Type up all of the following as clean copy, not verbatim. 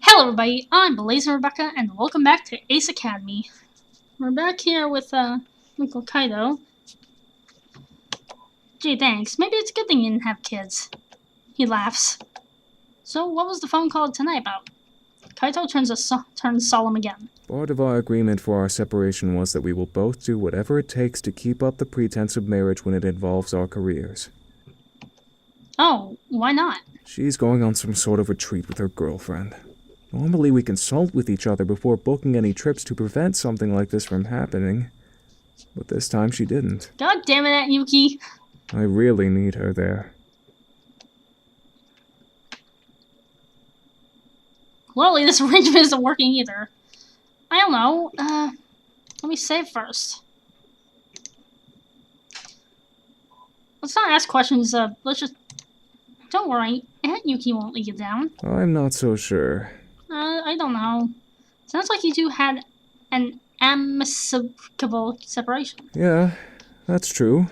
Hello everybody, I'm Blaze and Rebecca, and welcome back to Ace Academy. We're back here with, Uncle Kaido. Gee, thanks. Maybe it's a good thing you didn't have kids. He laughs. So, what was the phone call tonight about? Kaito turns solemn again. Part of our agreement for our separation was that we will both do whatever it takes to keep up the pretense of marriage when it involves our careers. Oh, why not? She's going on some sort of retreat with her girlfriend. Normally we consult with each other before booking any trips to prevent something like this from happening. But this time she didn't. God damn it, Aunt Yuki. I really need her there. Clearly this arrangement isn't working either. I don't know. Let me save first. Let's not ask questions, let's just... Don't worry, Aunt Yuki won't lead you down. I'm not so sure. I don't know. Sounds like you two had an amicable separation. Yeah, that's true.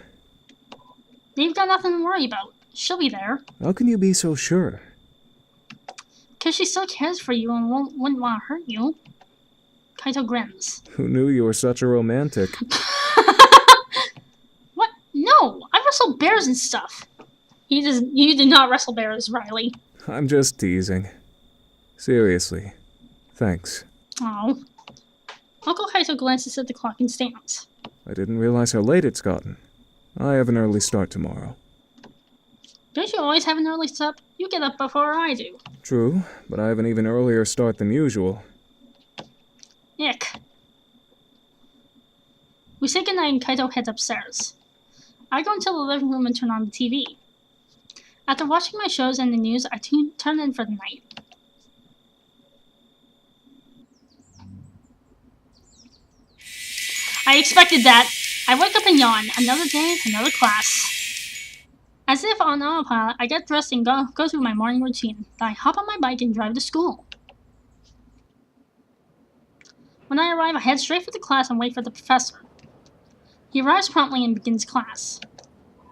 You've got nothing to worry about. She'll be there. How can you be so sure? Because she still cares for you and wouldn't want to hurt you. Kaito grins. Who knew you were such a romantic? What? No! I wrestle bears and stuff. You did not wrestle bears, Riley. I'm just teasing. Seriously. Thanks. Oh. Uncle Kaito glances at the clock and stands. I didn't realize how late it's gotten. I have an early start tomorrow. Don't you always have an early start? You get up before I do. True, but I have an even earlier start than usual. Ick. We say goodnight and Kaito heads upstairs. I go into the living room and turn on the TV. After watching my shows and the news, I turn in for the night. I expected that. I wake up and yawn. Another day, another class. As if on autopilot, I get dressed and go through my morning routine. Then I hop on my bike and drive to school. When I arrive, I head straight for the class and wait for the professor. He arrives promptly and begins class.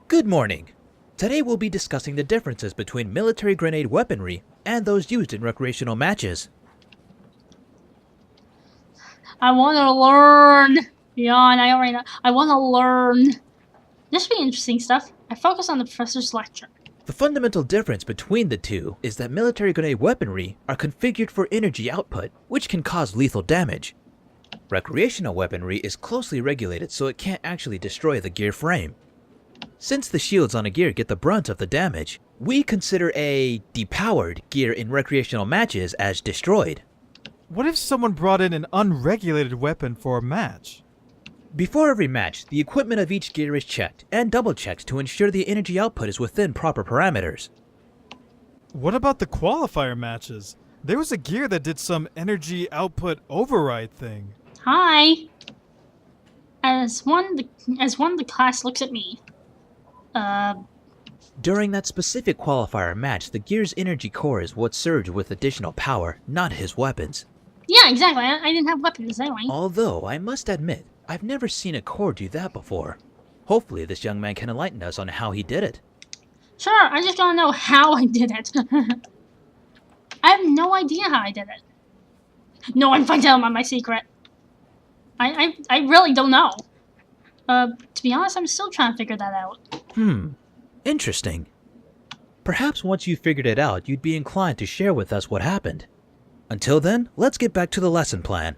Good morning. Today we'll be discussing the differences between military grenade weaponry and those used in recreational matches. I want to learn. Yawn, I already know. I want to learn. This should be interesting stuff. I focus on the professor's lecture. The fundamental difference between the two is that military grenade weaponry are configured for energy output, which can cause lethal damage. Recreational weaponry is closely regulated so it can't actually destroy the gear frame. Since the shields on a gear get the brunt of the damage, we consider a depowered gear in recreational matches as destroyed. What if someone brought in an unregulated weapon for a match? Before every match, the equipment of each gear is checked and double-checked to ensure the energy output is within proper parameters. What about the qualifier matches? There was a gear that did some energy output override thing. Hi. As one of the class looks at me. During that specific qualifier match, the gear's energy core is what surged with additional power, not his weapons. Yeah, exactly. I didn't have weapons anyway. Although, I must admit, I've never seen a core do that before. Hopefully this young man can enlighten us on how he did it. Sure, I just gotta know how I did it. I have no idea how I did it. No one finds out about my secret. I really don't know. To be honest, I'm still trying to figure that out. Interesting. Perhaps once you figured it out, you'd be inclined to share with us what happened. Until then, let's get back to the lesson plan.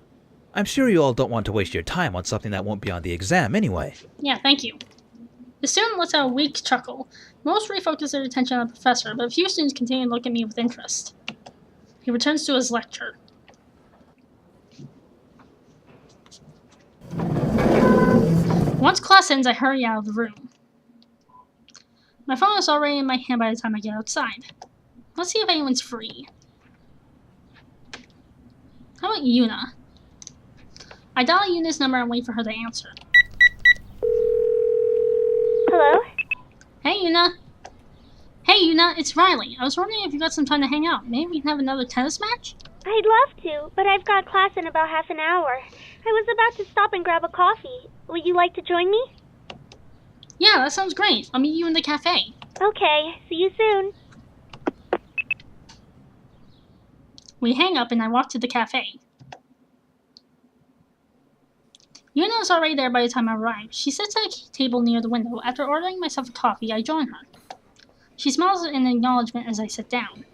I'm sure you all don't want to waste your time on something that won't be on the exam anyway. Yeah, thank you. The student lets out a weak chuckle. Most refocus their attention on the professor, but a few students continue to look at me with interest. He returns to his lecture. Once class ends, I hurry out of the room. My phone is already in my hand by the time I get outside. Let's see if anyone's free. How about Yuna? I dial Yuna's number and wait for her to answer. Hello? Hey, Yuna. Hey, Yuna, it's Riley. I was wondering if you got some time to hang out. Maybe we can have another tennis match? I'd love to, but I've got class in about half an hour. I was about to stop and grab a coffee. Would you like to join me? Yeah, that sounds great. I'll meet you in the cafe. Okay, see you soon. We hang up and I walk to the cafe. Yuna's already there by the time I arrive. She sits at a table near the window. After ordering myself a coffee, I join her. She smiles in acknowledgement as I sit down.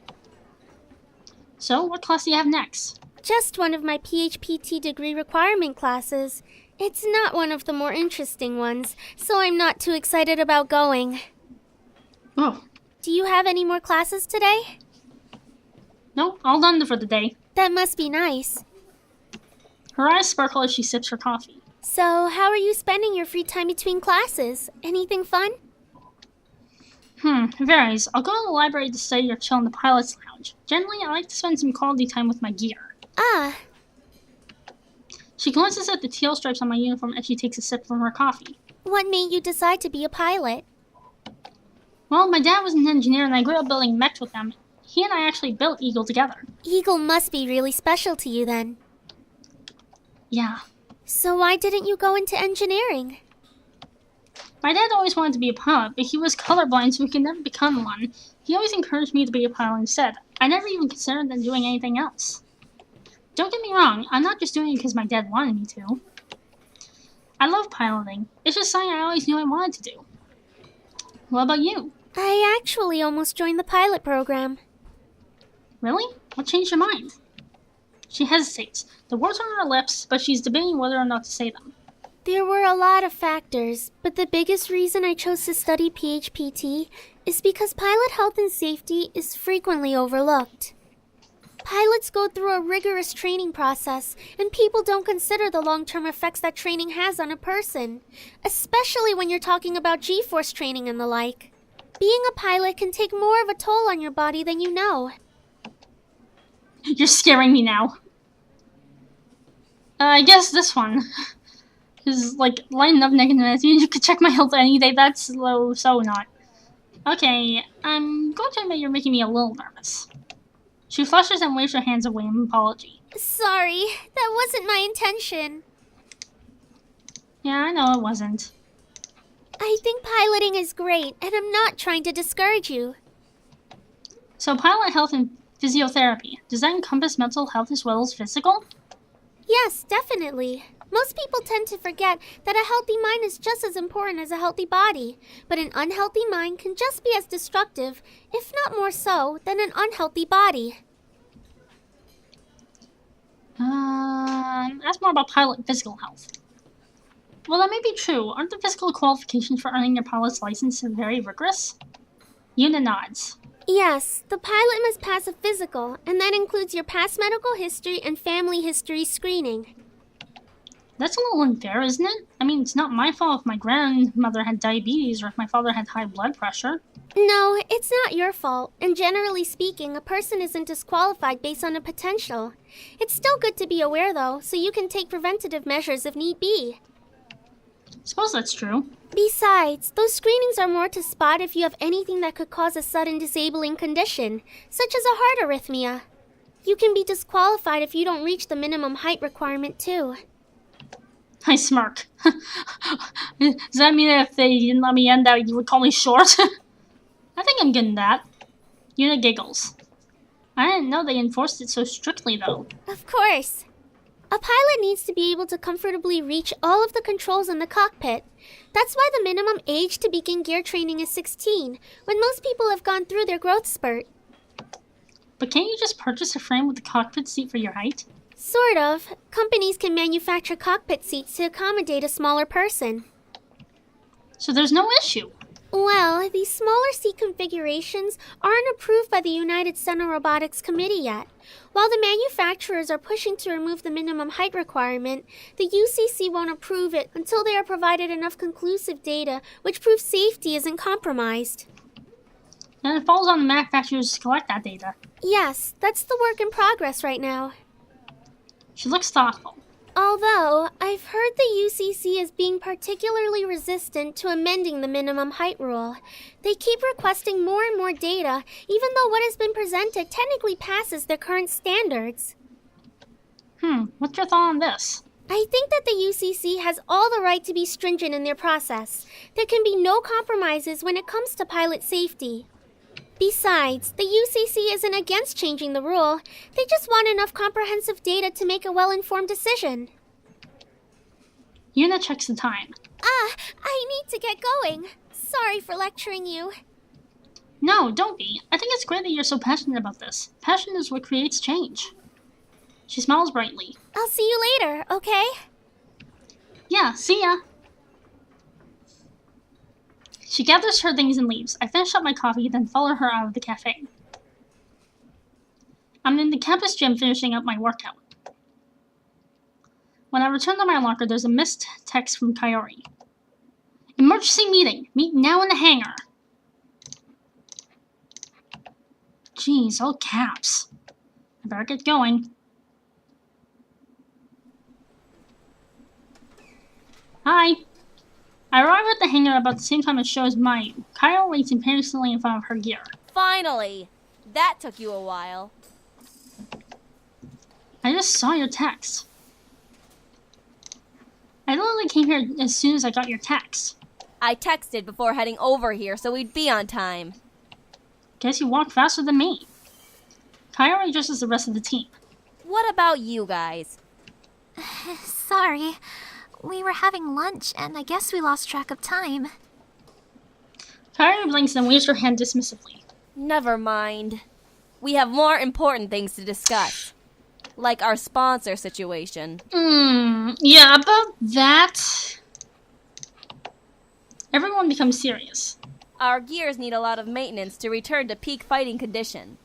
So, what class do you have next? Just one of my PHPT degree requirement classes. It's not one of the more interesting ones, so I'm not too excited about going. Oh, Do you have any more classes today? no, all done for the day. That must be nice. Her eyes sparkle as she sips her coffee. So, how are you spending your free time between classes? Anything fun? It varies. I'll go to the library to study or chill in the pilot's lounge. Generally, I like to spend some quality time with my gear. Ah, She glances at the teal stripes on my uniform as she takes a sip from her coffee. what made you decide to be a pilot? Well, my dad was an engineer and I grew up building mechs with him. He and I actually built Eagle together. Eagle must be really special to you then. Yeah. So why didn't you go into engineering? My dad always wanted to be a pilot, but he was colorblind so he could never become one. He always encouraged me to be a pilot instead. I never even considered then doing anything else. Don't get me wrong, I'm not just doing it because my dad wanted me to. I love piloting. It's just something I always knew I wanted to do. What about you? I actually almost joined the pilot program. Really? What changed your mind? She hesitates. The words are on her lips, but she's debating whether or not to say them. There were a lot of factors, but the biggest reason I chose to study PHPT is because pilot health and safety is frequently overlooked. Pilots go through a rigorous training process, and people don't consider the long-term effects that training has on a person, especially when you're talking about G-force training and the like. Being a pilot can take more of a toll on your body than you know. You're scaring me now. I guess this one is like lighting up negative. You could check my health any day. That's low, so not. Okay, I'm going to admit you're making me a little nervous. She flushes and waves her hands away in apology. Sorry, that wasn't my intention. Yeah, I know it wasn't. I think piloting is great, and I'm not trying to discourage you. So pilot health and physiotherapy, does that encompass mental health as well as physical? Yes, definitely. Most people tend to forget that a healthy mind is just as important as a healthy body, but an unhealthy mind can just be as destructive, if not more so, than an unhealthy body. That's more about pilot physical health. Well, that may be true. Aren't the physical qualifications for earning your pilot's license very rigorous? Yuna nods. Yes, the pilot must pass a physical, and that includes your past medical history and family history screening. That's a little unfair, isn't it? I mean, it's not my fault if my grandmother had diabetes or if my father had high blood pressure. No, it's not your fault, and generally speaking, a person isn't disqualified based on a potential. It's still good to be aware, though, so you can take preventative measures if need be. Suppose that's true. Besides, those screenings are more to spot if you have anything that could cause a sudden disabling condition, such as a heart arrhythmia. You can be disqualified if you don't reach the minimum height requirement, too. I smirk. Does that mean that if they didn't let me in, that you would call me short? I think I'm getting that. Yuna giggles. I didn't know they enforced it so strictly, though. Of course. A pilot needs to be able to comfortably reach all of the controls in the cockpit. That's why the minimum age to begin gear training is 16, when most people have gone through their growth spurt. But can't you just purchase a frame with a cockpit seat for your height? Sort of. Companies can manufacture cockpit seats to accommodate a smaller person. So there's no issue. Well, these smaller seat configurations aren't approved by the United Center Robotics Committee yet. While the manufacturers are pushing to remove the minimum height requirement, the UCC won't approve it until they are provided enough conclusive data which proves safety isn't compromised. And it falls on the manufacturers to collect that data. Yes, that's the work in progress right now. She looks thoughtful. Although, I've heard the UCC is being particularly resistant to amending the minimum height rule. They keep requesting more and more data, even though what has been presented technically passes their current standards. What's your thought on this? I think that the UCC has all the right to be stringent in their process. There can be no compromises when it comes to pilot safety. Besides, the UCC isn't against changing the rule. They just want enough comprehensive data to make a well-informed decision. Yuna checks the time. I need to get going. Sorry for lecturing you. No, don't be. I think it's great that you're so passionate about this. Passion is what creates change. She smiles brightly. I'll see you later, okay? Yeah, see ya. She gathers her things and leaves. I finish up my coffee, then follow her out of the cafe. I'm in the campus gym finishing up my workout. When I return to my locker, there's a missed text from Kaori. Emergency meeting. Meet now in the hangar. Jeez, all caps. I better get going. Hi. I arrive at the hangar about the same time it shows Mayu. Kaio waits impatiently in front of her gear. Finally! That took you a while. I just saw your text. I literally came here as soon as I got your text. I texted before heading over here so we'd be on time. Guess you walked faster than me. Kaori dresses the rest of the team. What about you guys? Sorry. We were having lunch, and I guess we lost track of time. Kaori blinks and waves her hand dismissively. Never mind. We have more important things to discuss. Like our sponsor situation. Yeah, about that. Everyone becomes serious. Our gears need a lot of maintenance to return to peak fighting condition.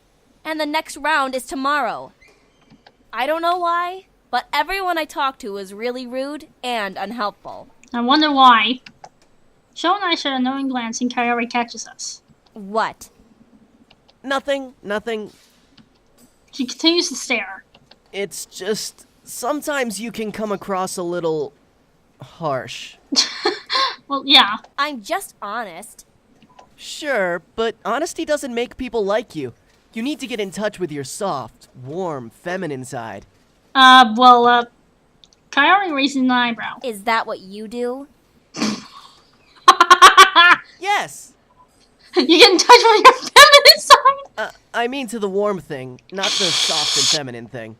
And the next round is tomorrow. I don't know why, but everyone I talked to was really rude and unhelpful. I wonder why. Sho and I share a knowing glance and Kaori catches us. What? Nothing. She continues to stare. It's just, sometimes you can come across a little harsh. Well, yeah. I'm just honest. Sure, but honesty doesn't make people like you. You need to get in touch with your soft, warm, feminine side. Kaori raises an eyebrow. Is that what you do? Yes! You get in touch with your feminine side? I mean to the warm thing, not the soft and feminine thing.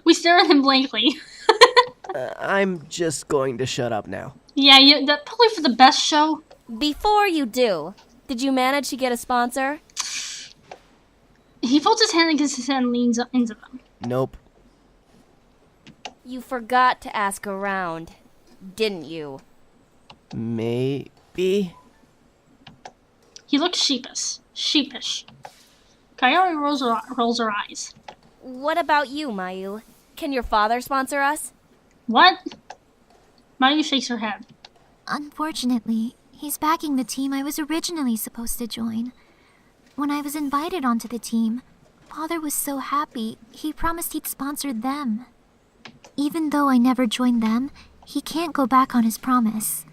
We stare at him blankly. I'm just going to shut up now. Yeah, that's probably for the best, Sho. Before you do, did you manage to get a sponsor? He folds his hand against his head and leans into them. Nope. You forgot to ask around, didn't you? Maybe? He looks sheepish. Kaori rolls her eyes. What about you, Mayu? Can your father sponsor us? What? Mayu shakes her head. Unfortunately, he's backing the team I was originally supposed to join. When I was invited onto the team, Father was so happy, he promised he'd sponsor them. Even though I never joined them, he can't go back on his promise.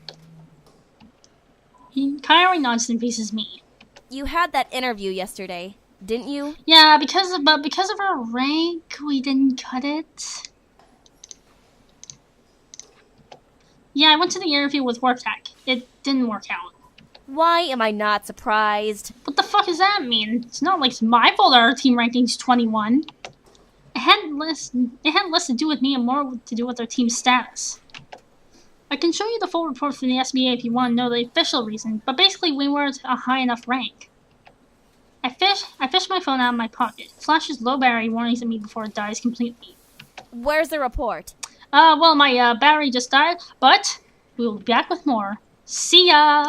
Kaori nods and faces me. You had that interview yesterday, didn't you? Yeah, because of our rank, we didn't cut it. Yeah, I went to the interview with WorkTech. It didn't work out. Why am I not surprised? What the fuck does that mean? It's not like it's my fault that our team ranking's 21. It had less to do with me and more to do with our team's status. I can show you the full report from the SBA if you want to know the official reason, but basically we weren't a high enough rank. I fish my phone out of my pocket. It flashes low battery warnings at me before it dies completely. Where's the report? Well, my battery just died, but we'll be back with more. See ya!